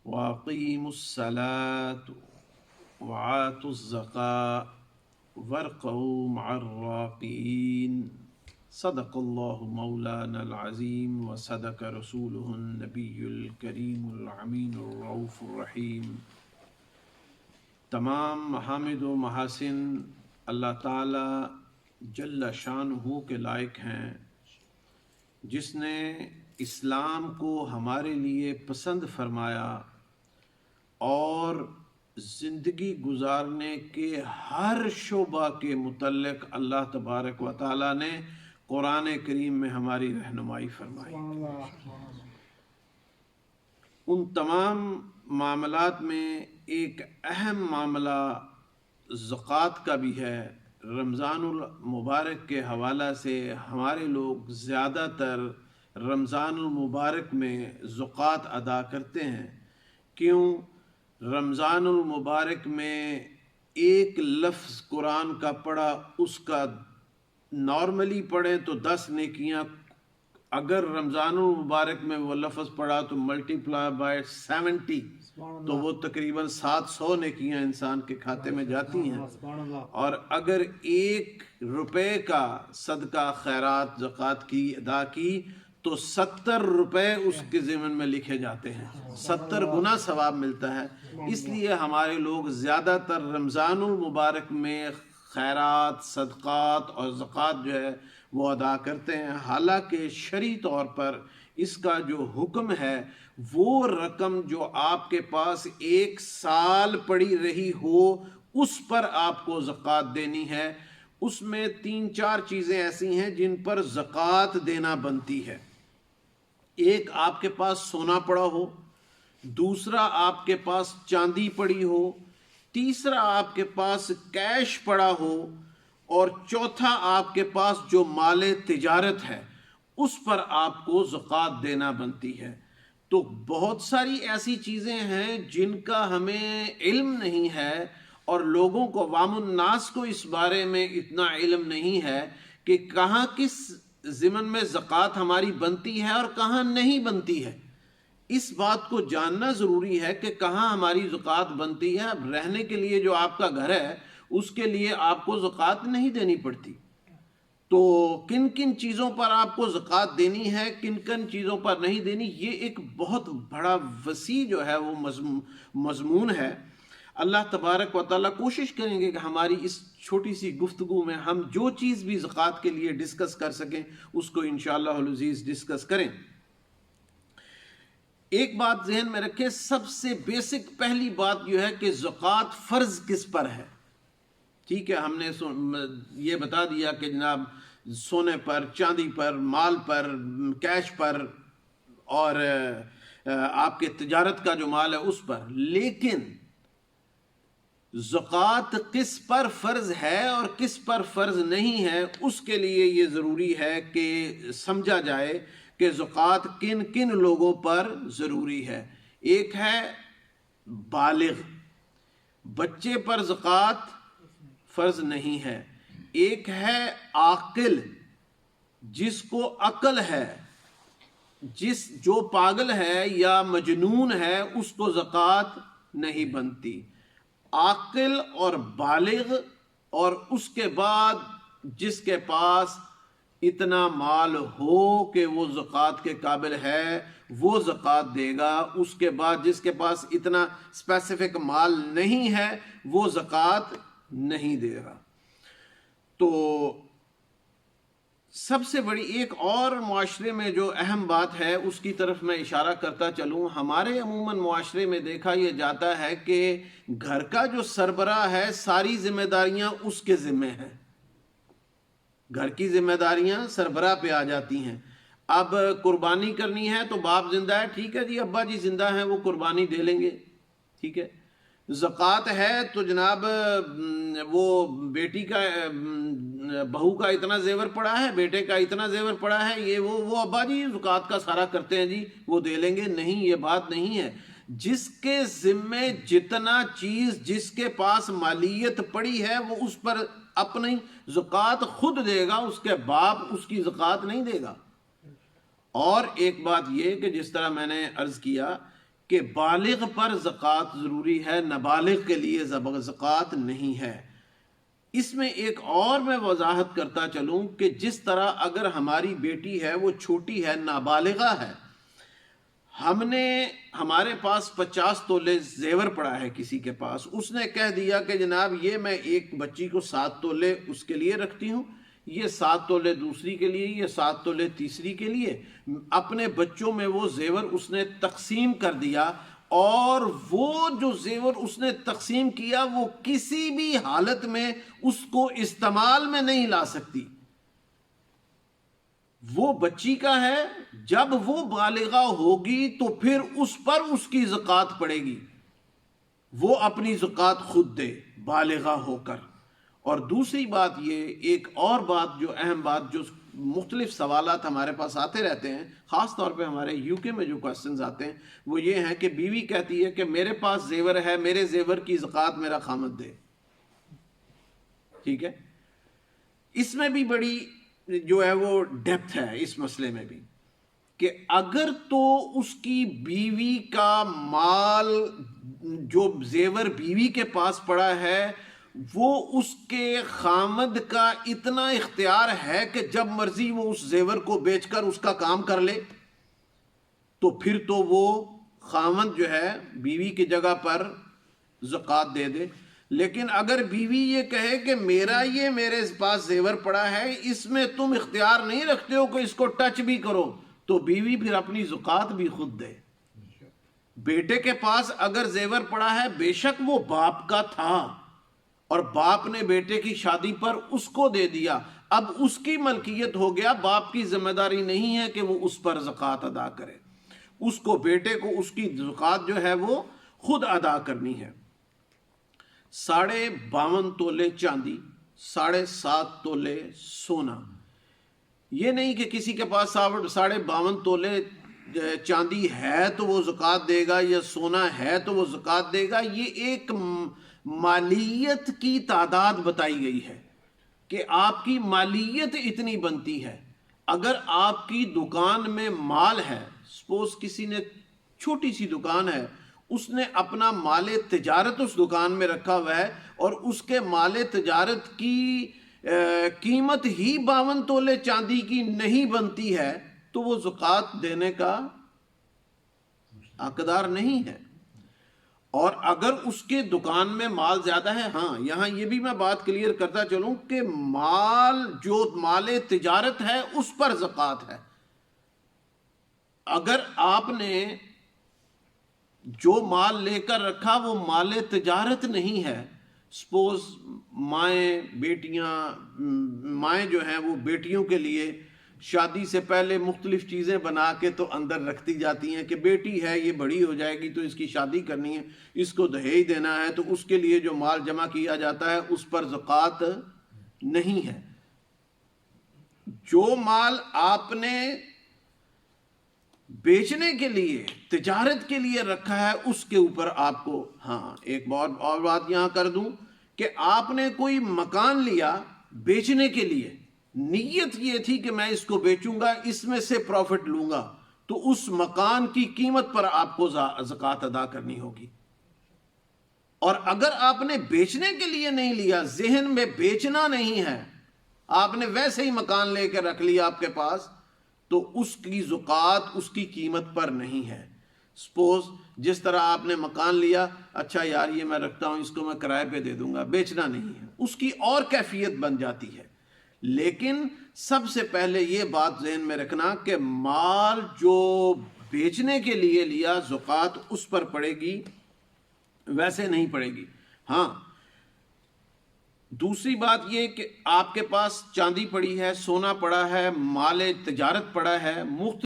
وَأَقِيمُوا الصَّلَاةَ وَآتُوا الزَّكَاةَ وَارْكَعُوا مَعَ الرَّاكِعِينَ صدق اللہ مولانا العظیم وصدق رسولہ النبی الکریم الامین الرؤوف الرحیم۔ تمام محامد و محاسن اللہ تعالی جل شانہ کے لائق ہیں، جس نے اسلام کو ہمارے لیے پسند فرمایا اور زندگی گزارنے کے ہر شعبہ کے متعلق اللہ تبارک و تعالی نے قرآن کریم میں ہماری رہنمائی فرمائی۔ ان تمام معاملات میں ایک اہم معاملہ زکوٰۃ کا بھی ہے۔ رمضان المبارک کے حوالہ سے ہمارے لوگ زیادہ تر رمضان المبارک میں زکوٰۃ ادا کرتے ہیں۔ کیوں؟ رمضان المبارک میں ایک لفظ قرآن کا پڑھا، اس کا نارملی پڑھیں تو 10 نیکیاں، اگر رمضان المبارک میں وہ لفظ پڑھا تو ملٹیپلائی بائی 70 تو وہ تقریباً 700 نیکیاں انسان کے کھاتے میں جاتی ہیں۔ اور اگر 1 روپے کا صدقہ خیرات زکوٰۃ کی ادا کی تو 70 روپے اس کے ضمن میں لکھے جاتے ہیں، 70 گنا ثواب ملتا ہے۔ اس لیے ہمارے لوگ زیادہ تر رمضان المبارک میں خیرات، صدقات اور زکوٰۃ جو ہے وہ ادا کرتے ہیں۔ حالانکہ شرعی طور پر اس کا جو حکم ہے وہ رقم جو آپ کے پاس 1 سال پڑی رہی ہو اس پر آپ کو زکوٰۃ دینی ہے۔ اس میں 3-4 چیزیں ایسی ہیں جن پر زکوٰۃ دینا بنتی ہے۔ ایک، آپ کے پاس سونا پڑا ہو، دوسرا آپ کے پاس چاندی پڑی ہو، تیسرا آپ کے پاس کیش پڑا ہو، اور چوتھا آپ کے پاس جو مال تجارت ہے اس پر آپ کو زکوٰۃ دینا بنتی ہے۔ تو بہت ساری ایسی چیزیں ہیں جن کا ہمیں علم نہیں ہے، اور لوگوں کو، عوام الناس کو اس بارے میں اتنا علم نہیں ہے کہ کہاں کس ضمن میں زکوٰۃ ہماری بنتی ہے اور کہاں نہیں بنتی ہے۔ اس بات کو جاننا ضروری ہے کہ کہاں ہماری زکوٰۃ بنتی ہے۔ اب رہنے کے لیے جو آپ کا گھر ہے اس کے لیے آپ کو زکوٰۃ نہیں دینی پڑتی، تو کن کن چیزوں پر آپ کو زکوٰۃ دینی ہے، کن کن چیزوں پر نہیں دینی، یہ ایک بہت بڑا وسیع جو ہے وہ مضمون ہے۔ اللہ تبارک و تعالیٰ کوشش کریں گے کہ ہماری اس چھوٹی سی گفتگو میں ہم جو چیز بھی زکوٰۃ کے لیے ڈسکس کر سکیں اس کو انشاءاللہ العزیز ڈسکس کریں۔ ایک بات ذہن میں رکھیں، سب سے بیسک پہلی بات یہ ہے کہ زکوٰۃ فرض کس پر ہے۔ ٹھیک ہے، ہم نے یہ بتا دیا کہ جناب سونے پر، چاندی پر، مال پر، کیش پر، اور آپ کے تجارت کا جو مال ہے اس پر، لیکن زکوٰۃ کس پر فرض ہے اور کس پر فرض نہیں ہے اس کے لیے یہ ضروری ہے کہ سمجھا جائے کہ زکوٰۃ کن کن لوگوں پر ضروری ہے۔ ایک ہے بالغ، بچے پر زکوٰۃ فرض نہیں ہے۔ ایک ہے عاقل، جس کو عقل ہے، جو پاگل ہے یا مجنون ہے اس کو زکوٰۃ نہیں بنتی۔ عاقل اور بالغ، اور اس کے بعد جس کے پاس اتنا مال ہو کہ وہ زکوٰۃ کے قابل ہے وہ زکوٰۃ دے گا۔ اس کے بعد جس کے پاس اتنا اسپیسیفک مال نہیں ہے وہ زکوٰۃ نہیں دے گا۔ تو سب سے بڑی ایک اور معاشرے میں جو اہم بات ہے اس کی طرف میں اشارہ کرتا چلوں۔ ہمارے عموماً معاشرے میں دیکھا یہ جاتا ہے کہ گھر کا جو سربراہ ہے ساری ذمہ داریاں اس کے ذمہ ہیں، گھر کی ذمہ داریاں سربراہ پہ آ جاتی ہیں۔ اب قربانی کرنی ہے تو باپ زندہ ہے، ٹھیک ہے جی، ابا جی زندہ ہیں، وہ قربانی دے لیں گے، ٹھیک ہے۔ زکوٰۃ ہے تو جناب وہ بیٹی کا، بہو کا اتنا زیور پڑا ہے، بیٹے کا اتنا زیور پڑا ہے، یہ وہ ابا جی زکوٰۃ کا سارا کرتے ہیں جی، وہ دے لیں گے۔ نہیں، یہ بات نہیں ہے۔ جس کے ذمے جتنا چیز، جس کے پاس مالیت پڑی ہے وہ اس پر اپنی زکوٰۃ خود دے گا، اس کے باپ اس کی زکوٰۃ نہیں دے گا۔ اور ایک بات یہ کہ جس طرح میں نے عرض کیا کہ بالغ پر زکوٰۃ ضروری ہے، نابالغ کے لیے زکوٰۃ نہیں ہے۔ اس میں ایک اور میں وضاحت کرتا چلوں کہ جس طرح اگر ہماری بیٹی ہے، وہ چھوٹی ہے، نابالغہ ہے، ہمارے پاس 50 تولے زیور پڑا ہے کسی کے پاس، اس نے کہہ دیا کہ جناب یہ میں ایک بچی کو 7 تولے اس کے لیے رکھتی ہوں، یہ 7 تولے دوسری کے لیے، یہ 7 تولے تیسری کے لیے، اپنے بچوں میں وہ زیور اس نے تقسیم کر دیا، اور وہ جو زیور اس نے تقسیم کیا وہ کسی بھی حالت میں اس کو استعمال میں نہیں لا سکتی، وہ بچی کا ہے، جب وہ بالغہ ہوگی تو پھر اس پر اس کی زکوٰۃ پڑے گی، وہ اپنی زکوٰۃ خود دے بالغہ ہو کر۔ اور دوسری بات یہ، ایک اور بات جو اہم بات، جو مختلف سوالات ہمارے پاس آتے رہتے ہیں، خاص طور پہ ہمارے یو کے میں جو کوسچنز آتے ہیں وہ یہ ہیں کہ بیوی کہتی ہے کہ میرے پاس زیور ہے، میرے زیور کی زکوٰۃ میرا خامد دے، ٹھیک ہے؟ اس میں بھی بڑی جو ہے وہ ڈیپتھ ہے اس مسئلے میں بھی، کہ اگر تو اس کی بیوی کا مال، جو زیور بیوی کے پاس پڑا ہے، وہ اس کے خامد کا اتنا اختیار ہے کہ جب مرضی وہ اس زیور کو بیچ کر اس کا کام کر لے، تو پھر تو وہ خامد جو ہے بیوی کی جگہ پر زکوٰۃ دے دے۔ لیکن اگر بیوی یہ کہے کہ میرے پاس زیور پڑا ہے، اس میں تم اختیار نہیں رکھتے ہو کہ اس کو ٹچ بھی کرو، تو بیوی پھر اپنی زکوٰۃ بھی خود دے۔ بیٹے کے پاس اگر زیور پڑا ہے، بے شک وہ باپ کا تھا اور باپ نے بیٹے کی شادی پر اس کو دے دیا، اب اس کی ملکیت ہو گیا، باپ کی ذمہ داری نہیں ہے کہ وہ اس پر زکوٰۃ ادا کرے، اس کو، بیٹے کو، اس کی زکوٰۃ جو ہے وہ خود ادا کرنی ہے۔ 52.5 تولے چاندی، 7.5 تولے سونا، یہ نہیں کہ کسی کے پاس 52.5 تولے چاندی ہے تو وہ زکوٰۃ دے گا، یا سونا ہے تو وہ زکوٰۃ دے گا، یہ ایک مالیت کی تعداد بتائی گئی ہے کہ آپ کی مالیت اتنی بنتی ہے۔ اگر آپ کی دکان میں مال ہے، سپوز کسی نے چھوٹی سی دکان ہے، اس نے اپنا مال تجارت اس دکان میں رکھا ہوا ہے، اور اس کے مال تجارت کی قیمت ہی 52 تولے چاندی کی نہیں بنتی ہے، تو وہ زکوٰۃ دینے کا حقدار نہیں ہے۔ اور اگر اس کے دکان میں مال زیادہ ہے، ہاں یہاں یہ بھی میں بات کلیئر کرتا چلوں کہ جو مال تجارت ہے اس پر زکوٰۃ ہے۔ اگر آپ نے جو مال لے کر رکھا وہ مال تجارت نہیں ہے، سپوز مائیں جو ہیں وہ بیٹیوں کے لیے شادی سے پہلے مختلف چیزیں بنا کے تو اندر رکھتی جاتی ہیں کہ بیٹی ہے، یہ بڑی ہو جائے گی تو اس کی شادی کرنی ہے، اس کو دہیج دینا ہے، تو اس کے لیے جو مال جمع کیا جاتا ہے اس پر زکوٰۃ نہیں ہے۔ جو مال آپ نے بیچنے کے لیے، تجارت کے لیے رکھا ہے، اس کے اوپر آپ کو، ہاں ایک اور بات یہاں کر دوں کہ آپ نے کوئی مکان لیا بیچنے کے لیے، نیت یہ تھی کہ میں اس کو بیچوں گا، اس میں سے پروفٹ لوں گا، تو اس مکان کی قیمت پر آپ کو زکوٰۃ ادا کرنی ہوگی۔ اور اگر آپ نے بیچنے کے لیے نہیں لیا، ذہن میں بیچنا نہیں ہے، آپ نے ویسے ہی مکان لے کے رکھ لیا آپ کے پاس، تو اس کی زکوٰۃ اس کی قیمت پر نہیں ہے۔ سپوز جس طرح آپ نے مکان لیا، اچھا یار یہ میں رکھتا ہوں، اس کو میں کرائے پہ دے دوں گا، بیچنا نہیں ہے، اس کی اور کیفیت بن جاتی ہے۔ لیکن سب سے پہلے یہ بات ذہن میں رکھنا کہ مال جو بیچنے کے لیے لیا، زکوٰۃ اس پر پڑے گی، ویسے نہیں پڑے گی۔ ہاں دوسری بات یہ کہ آپ کے پاس چاندی پڑی ہے، سونا پڑا ہے، مال تجارت پڑا ہے، مختلف